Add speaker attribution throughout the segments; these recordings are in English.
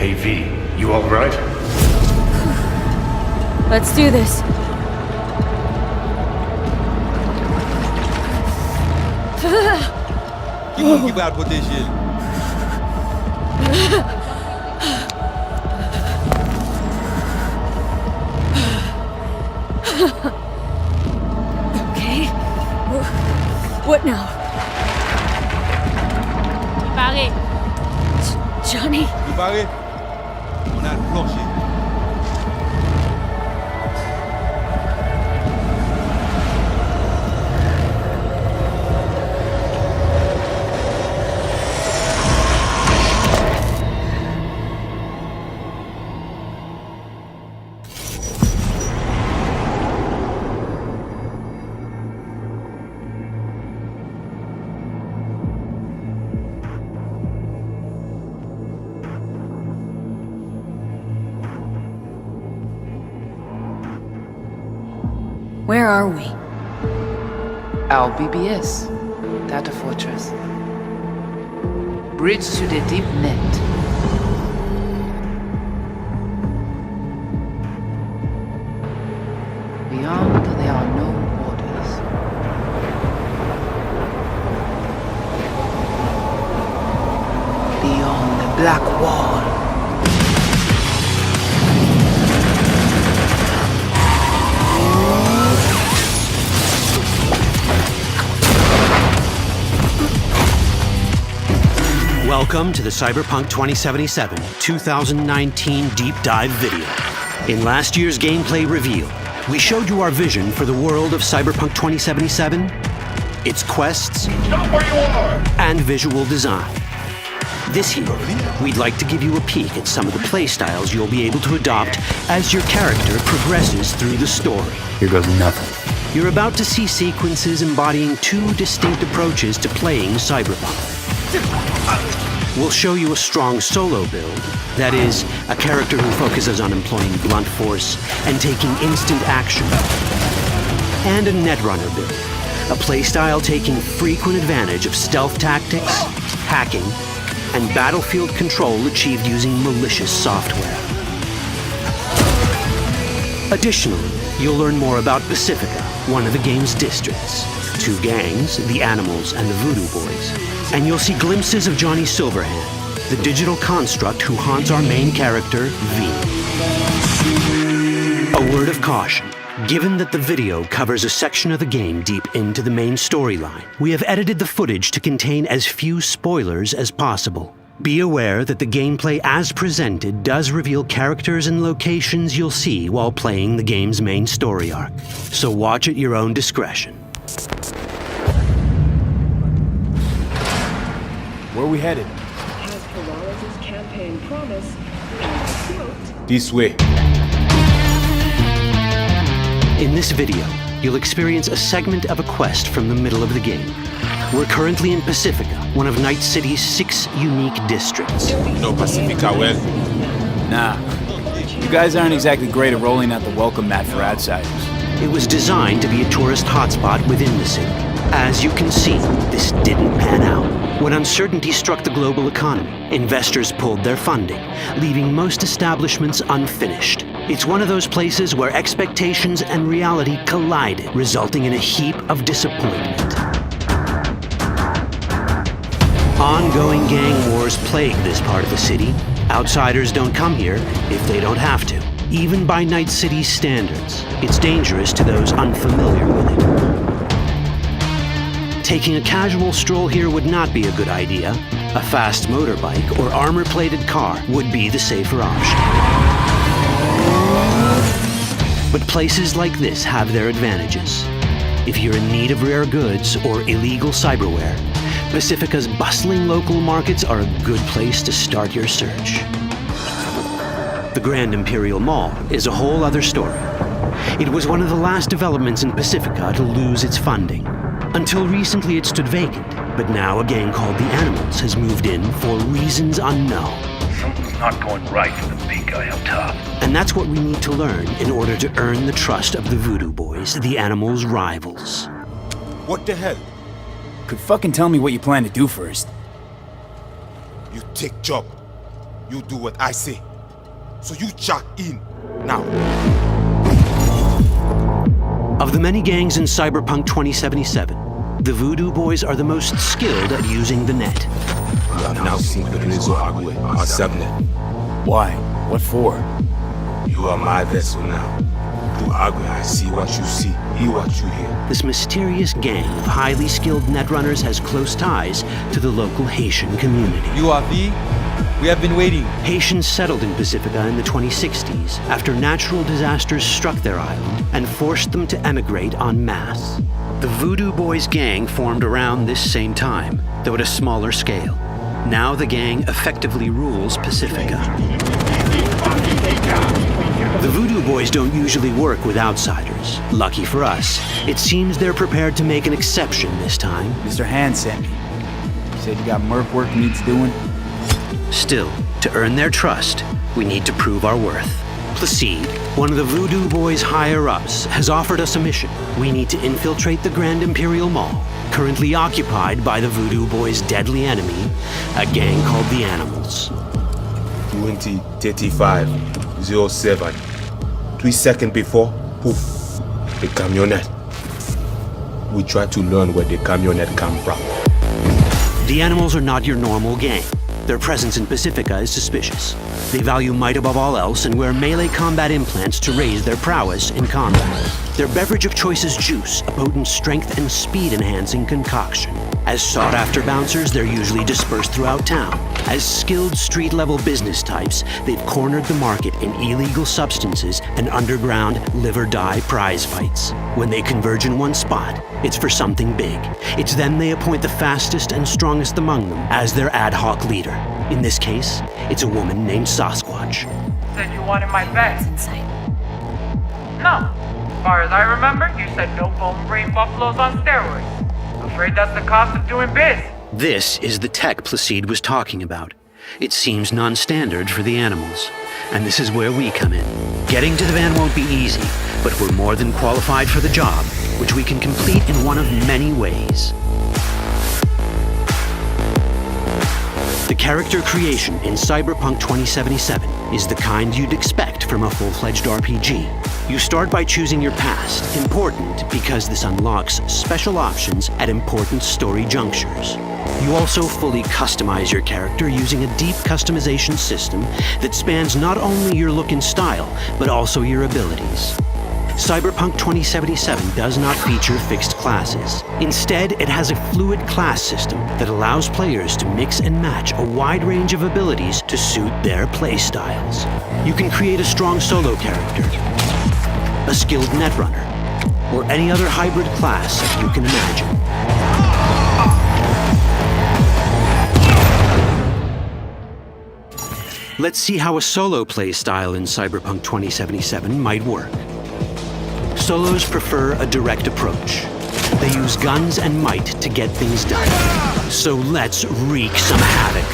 Speaker 1: Hey V, you alright?
Speaker 2: Let's do this.
Speaker 3: Give out potential.
Speaker 2: Okay. What now?
Speaker 4: Barré.
Speaker 2: Johnny?
Speaker 3: Vous barrez? On a le plancher.
Speaker 2: Where are we?
Speaker 5: Our BBS, Data Fortress. Bridge to the deep net. Beyond, there are no borders. Beyond the black wall.
Speaker 6: Welcome to the Cyberpunk 2077 2019 Deep Dive video. In last year's gameplay reveal, we showed you our vision for the world of Cyberpunk 2077, its quests,
Speaker 1: Stop where you are!
Speaker 6: and visual design. This year, we'd like to give you a peek at some of the playstyles you'll be able to adopt as your character progresses through the story.
Speaker 7: Here goes nothing.
Speaker 6: You're about to see sequences embodying two distinct approaches to playing Cyberpunk. We'll show you a strong solo build, that is, a character who focuses on employing blunt force and taking instant action, and a netrunner build, a playstyle taking frequent advantage of stealth tactics, hacking, and battlefield control achieved using malicious software. Additionally, you'll learn more about Pacifica, one of the game's districts, two gangs, the Animals and the Voodoo Boys, and you'll see glimpses of Johnny Silverhand, the digital construct who haunts our main character, V. A word of caution. Given that the video covers a section of the game deep into the main storyline, we have edited the footage to contain as few spoilers as possible. Be aware that the gameplay as presented does reveal characters and locations you'll see while playing the game's main story arc, so watch at your own discretion.
Speaker 7: Where are we headed?
Speaker 8: As Peralez's campaign promise, quote,
Speaker 7: This way.
Speaker 6: In this video, you'll experience a segment of a quest from the middle of the game. We're currently in Pacifica, one of Night City's 6 unique districts.
Speaker 3: No Pacifica well.
Speaker 7: Nah. You guys aren't exactly great at rolling out the welcome mat for outsiders.
Speaker 6: It was designed to be a tourist hotspot within the city. As you can see, this didn't pan out. When uncertainty struck the global economy, investors pulled their funding, leaving most establishments unfinished. It's one of those places where expectations and reality collided, resulting in a heap of disappointment. Ongoing gang wars plague this part of the city. Outsiders don't come here if they don't have to. Even by Night City's standards, it's dangerous to those unfamiliar with it. Taking a casual stroll here would not be a good idea. A fast motorbike or armor-plated car would be the safer option. But places like this have their advantages. If you're in need of rare goods or illegal cyberware, Pacifica's bustling local markets are a good place to start your search. The Grand Imperial Mall is a whole other story. It was one of the last developments in Pacifica to lose its funding. Until recently it stood vacant, but now a gang called the Animals has moved in for reasons unknown.
Speaker 1: Something's not going right for the big guy up top.
Speaker 6: And that's what we need to learn in order to earn the trust of the Voodoo Boys, the Animals' rivals.
Speaker 3: What the hell?
Speaker 7: Could fucking tell me what you plan to do first.
Speaker 3: You take job. You do what I say. So you jack in now.
Speaker 6: Of the many gangs in Cyberpunk 2077, the Voodoo Boys are the most skilled at using the net.
Speaker 3: You have now seen the Rezo Agwe, our subnet.
Speaker 7: Why? What for?
Speaker 3: You are my vessel now. Through Agwe, I see what you see, hear what you hear.
Speaker 6: This mysterious gang of highly skilled netrunners has close ties to the local Haitian community.
Speaker 4: URV, we have been waiting.
Speaker 6: Haitians settled in Pacifica in the 2060s after natural disasters struck their island and forced them to emigrate en masse. The Voodoo Boys gang formed around this same time, though at a smaller scale. Now the gang effectively rules Pacifica. The Voodoo Boys don't usually work with outsiders. Lucky for us, it seems they're prepared to make an exception this time.
Speaker 7: Mr. Hand sent me. He said you got merc work needs doing.
Speaker 6: Still, to earn their trust, we need to prove our worth. Placide, one of the Voodoo Boys' higher-ups, has offered us a mission. We need to infiltrate the Grand Imperial Mall, currently occupied by the Voodoo Boys' deadly enemy, a gang called the Animals.
Speaker 3: 20:35:07. 3 seconds before, poof, the camionette. We try to learn where the camionette come from.
Speaker 6: The Animals are not your normal gang. Their presence in Pacifica is suspicious. They value might above all else and wear melee combat implants to raise their prowess in combat. Their beverage of choice is juice, a potent strength and speed-enhancing concoction. As sought-after bouncers, they're usually dispersed throughout town. As skilled street-level business types, they've cornered the market in illegal substances and underground live-or-die prize fights. When they converge in one spot, it's for something big. It's then they appoint the fastest and strongest among them as their ad hoc leader. In this case, it's a woman named Sasquatch.
Speaker 9: Said you wanted my bed.
Speaker 2: Inside.
Speaker 9: No. As far as I remember, you said no bone brain buffaloes on steroids. Afraid that's the cost of doing biz.
Speaker 6: This is the tech Placide was talking about. It seems non-standard for the Animals. And this is where we come in. Getting to the van won't be easy, but we're more than qualified for the job, which we can complete in one of many ways. The character creation in Cyberpunk 2077 is the kind you'd expect from a full-fledged RPG. You start by choosing your past, important because this unlocks special options at important story junctures. You also fully customize your character using a deep customization system that spans not only your look and style, but also your abilities. Cyberpunk 2077 does not feature fixed classes. Instead, it has a fluid class system that allows players to mix and match a wide range of abilities to suit their playstyles. You can create a strong solo character, a skilled netrunner, or any other hybrid class you can imagine. Let's see how a solo playstyle in Cyberpunk 2077 might work. Solos prefer a direct approach. They use guns and might to get things done. So let's wreak some havoc.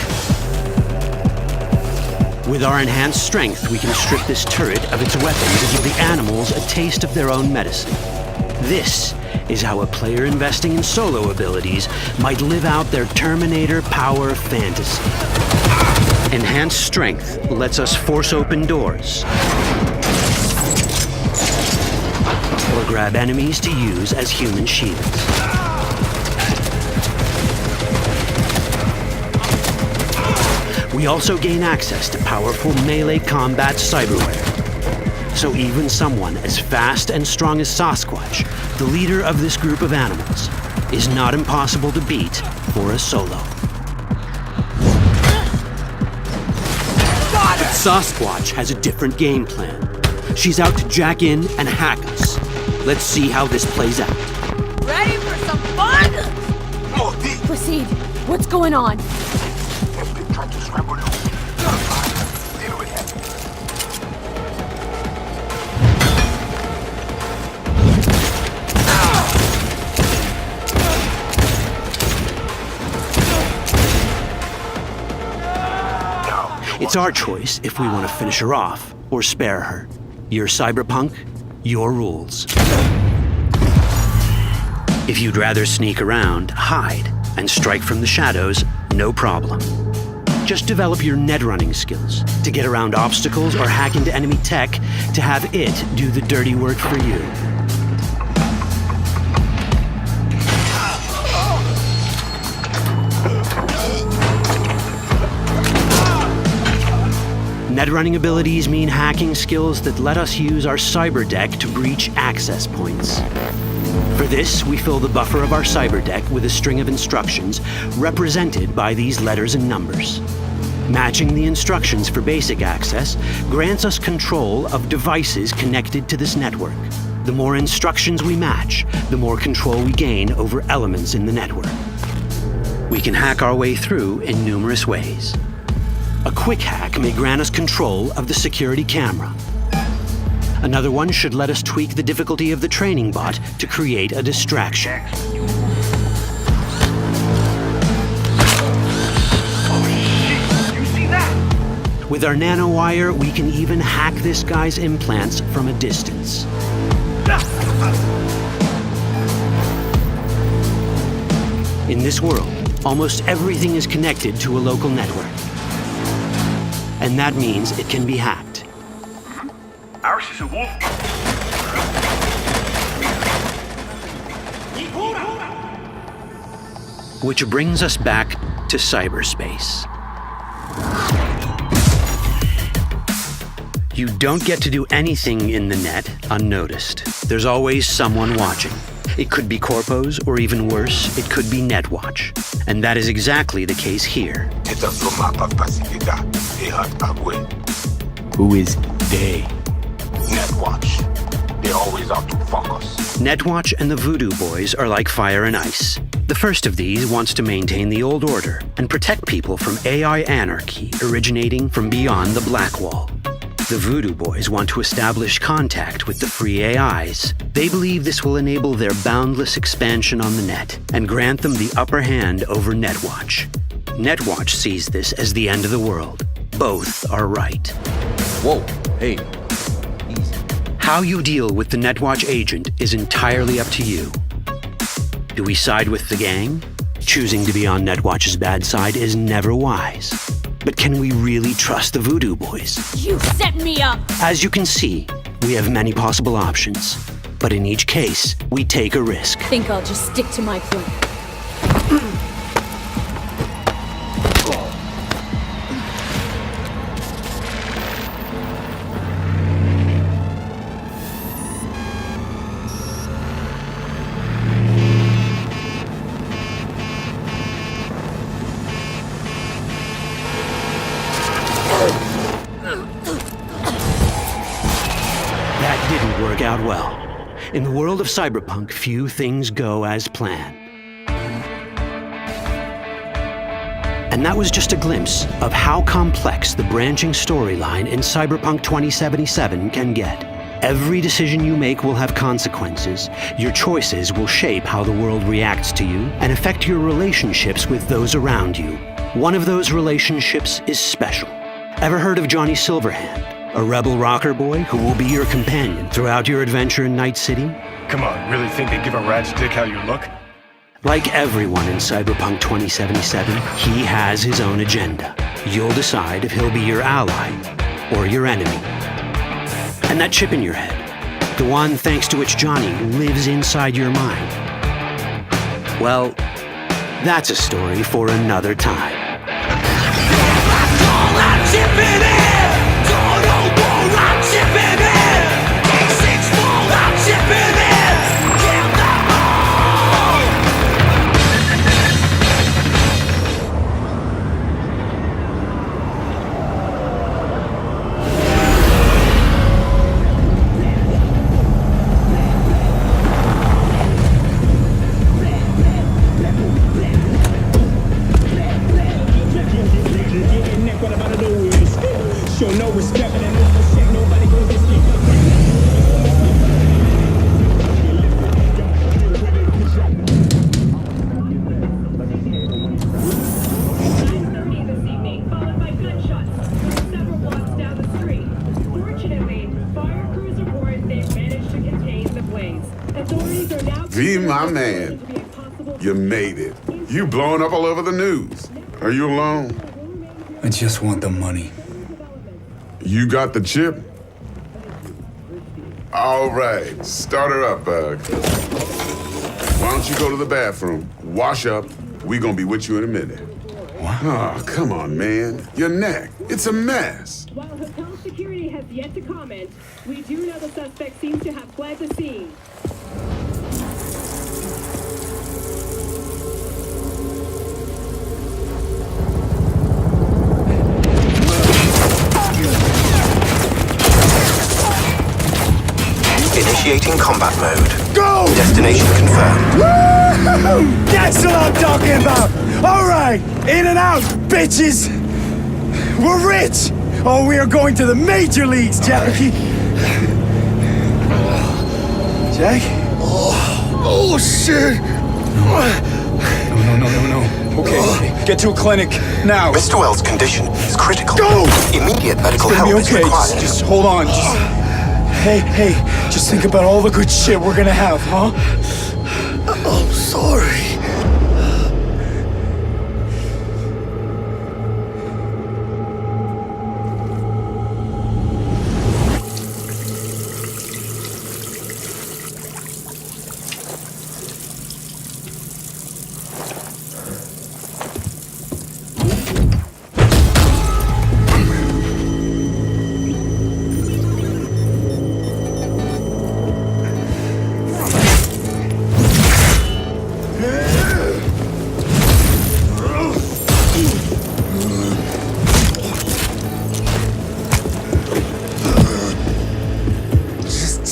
Speaker 6: With our enhanced strength, we can strip this turret of its weapons and give the Animals a taste of their own medicine. This is how a player investing in solo abilities might live out their Terminator power fantasy. Enhanced strength lets us force open doors, or grab enemies to use as human shields. We also gain access to powerful melee combat cyberware. So even someone as fast and strong as Sasquatch, the leader of this group of animals, is not impossible to beat for a solo. But Sasquatch has a different game plan. She's out to jack in and hack us. Let's see how this plays out.
Speaker 2: Ready for some fun? Proceed. What's going on?
Speaker 6: It's our choice if we want to finish her off or spare her. You're Cyberpunk, your rules. If you'd rather sneak around, hide, and strike from the shadows, no problem. Just develop your net running skills to get around obstacles or hack into enemy tech to have it do the dirty work for you. Net running abilities mean hacking skills that let us use our cyber deck to breach access points. For this, we fill the buffer of our cyber deck with a string of instructions represented by these letters and numbers. Matching the instructions for basic access grants us control of devices connected to this network. The more instructions we match, the more control we gain over elements in the network. We can hack our way through in numerous ways. A quick hack may grant us control of the security camera. Another one should let us tweak the difficulty of the training bot to create a distraction. With our nanowire, we can even hack this guy's implants from a distance. In this world, almost everything is connected to a local network. And that means it can be hacked.
Speaker 1: Ours is a wolf.
Speaker 6: Which brings us back to cyberspace. You don't get to do anything in the net unnoticed. There's always someone watching. It could be corpos, or even worse, it could be Netwatch. And that is exactly the case here.
Speaker 3: Who is they?
Speaker 10: Netwatch. They always out to fuck us.
Speaker 6: Netwatch and the Voodoo Boys are like fire and ice. The first of these wants to maintain the old order and protect people from AI anarchy originating from beyond the Black Wall. The Voodoo Boys want to establish contact with the free AIs. They believe this will enable their boundless expansion on the net and grant them the upper hand over Netwatch. Netwatch sees this as the end of the world. Both are right.
Speaker 3: Whoa, hey, easy.
Speaker 6: How you deal with the Netwatch agent is entirely up to you. Do we side with the gang? Choosing to be on Netwatch's bad side is never wise. But can we really trust the Voodoo Boys?
Speaker 2: You set me up!
Speaker 6: As you can see, we have many possible options. But in each case, we take a risk.
Speaker 2: Think I'll just stick to my plan.
Speaker 6: That didn't work out well. In the world of cyberpunk, few things go as planned. And that was just a glimpse of how complex the branching storyline in Cyberpunk 2077 can get. Every decision you make will have consequences. Your choices will shape how the world reacts to you and affect your relationships with those around you. One of those relationships is special. Ever heard of Johnny Silverhand? A rebel rocker boy who will be your companion throughout your adventure in Night City?
Speaker 1: Come on, really think they give a rat's dick how you look?
Speaker 6: Like everyone in Cyberpunk 2077, he has his own agenda. You'll decide if he'll be your ally or your enemy. And that chip in your head, the one thanks to which Johnny lives inside your mind, well, that's a story for another time.
Speaker 10: V, my man, you made it. You blowing up all over the news. Are you alone?
Speaker 11: I just want the money.
Speaker 10: You got the chip? All right, start her up, Bug. Why don't you go to the bathroom, wash up, we gonna be with you in a minute.
Speaker 11: What?
Speaker 10: Oh, come on, man. Your neck, it's a mess.
Speaker 8: While hotel security has yet to comment, we do know the suspect seems to have fled the scene.
Speaker 12: Initiating combat mode.
Speaker 11: Go!
Speaker 12: Destination confirmed.
Speaker 11: Woo! That's what I'm talking about! Alright! In and out, bitches! We're rich! Oh, we are going to the major leagues, Jackie! Jack? Oh, shit! No. Okay, get to a clinic, now!
Speaker 12: Mr. Wells' condition is critical.
Speaker 11: Go!
Speaker 12: Immediate medical
Speaker 11: It's gonna
Speaker 12: help
Speaker 11: be okay.
Speaker 12: is required.
Speaker 11: Just hold on. Hey, just think about all the good shit we're gonna have, huh? I'm sorry.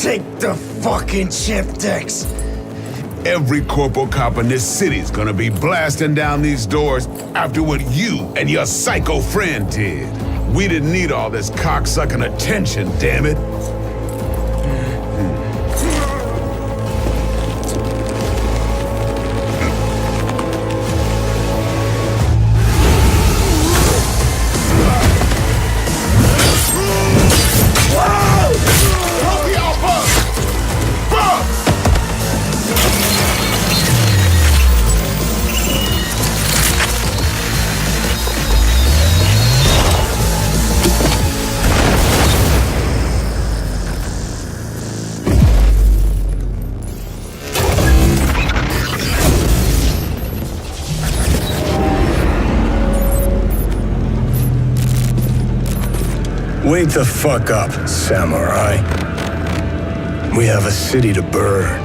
Speaker 11: Take the fucking chip, Dex.
Speaker 10: Every corporal cop in this city's gonna be blasting down these doors after what you and your psycho friend did. We didn't need all this cocksucking attention, damn it.
Speaker 11: Wake the fuck up, samurai. We have a city to burn.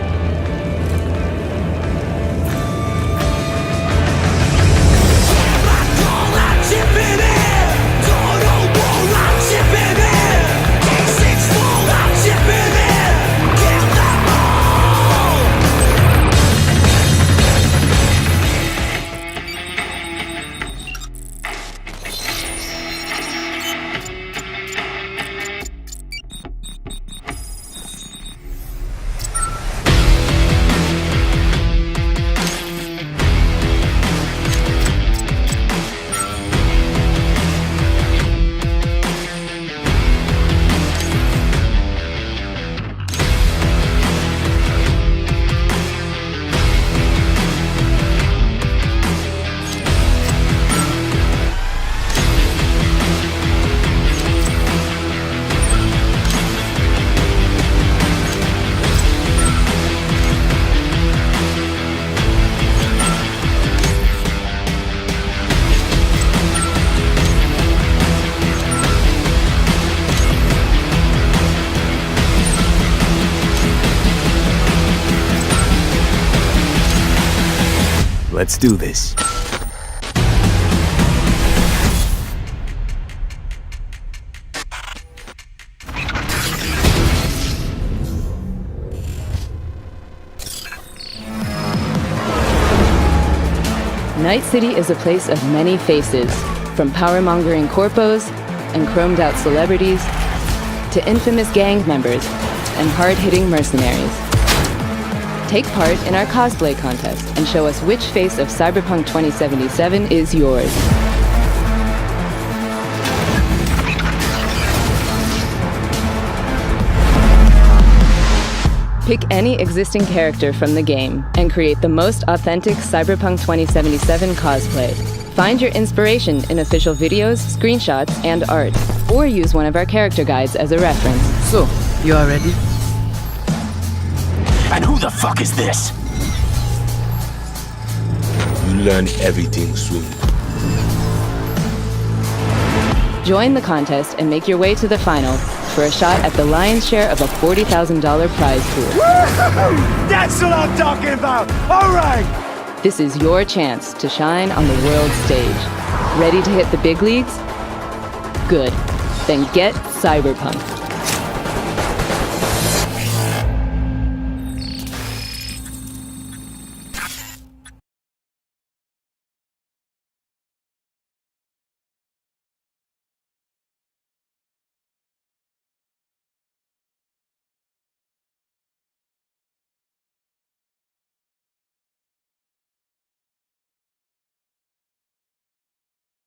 Speaker 7: Let's do this.
Speaker 13: Night City is a place of many faces, from power-mongering corpos and chromed-out celebrities to infamous gang members and hard-hitting mercenaries. Take part in our cosplay contest and show us which face of Cyberpunk 2077 is yours. Pick any existing character from the game and create the most authentic Cyberpunk 2077 cosplay. Find your inspiration in official videos, screenshots, and art, or use one of our character guides as a reference.
Speaker 5: So, you are ready?
Speaker 12: And who the fuck is this?
Speaker 3: You learn everything soon.
Speaker 13: Join the contest and make your way to the final for a shot at the lion's share of a $40,000 prize pool.
Speaker 11: That's what I'm talking about! Alright!
Speaker 13: This is your chance to shine on the world stage. Ready to hit the big leagues? Good. Then get cyberpunk.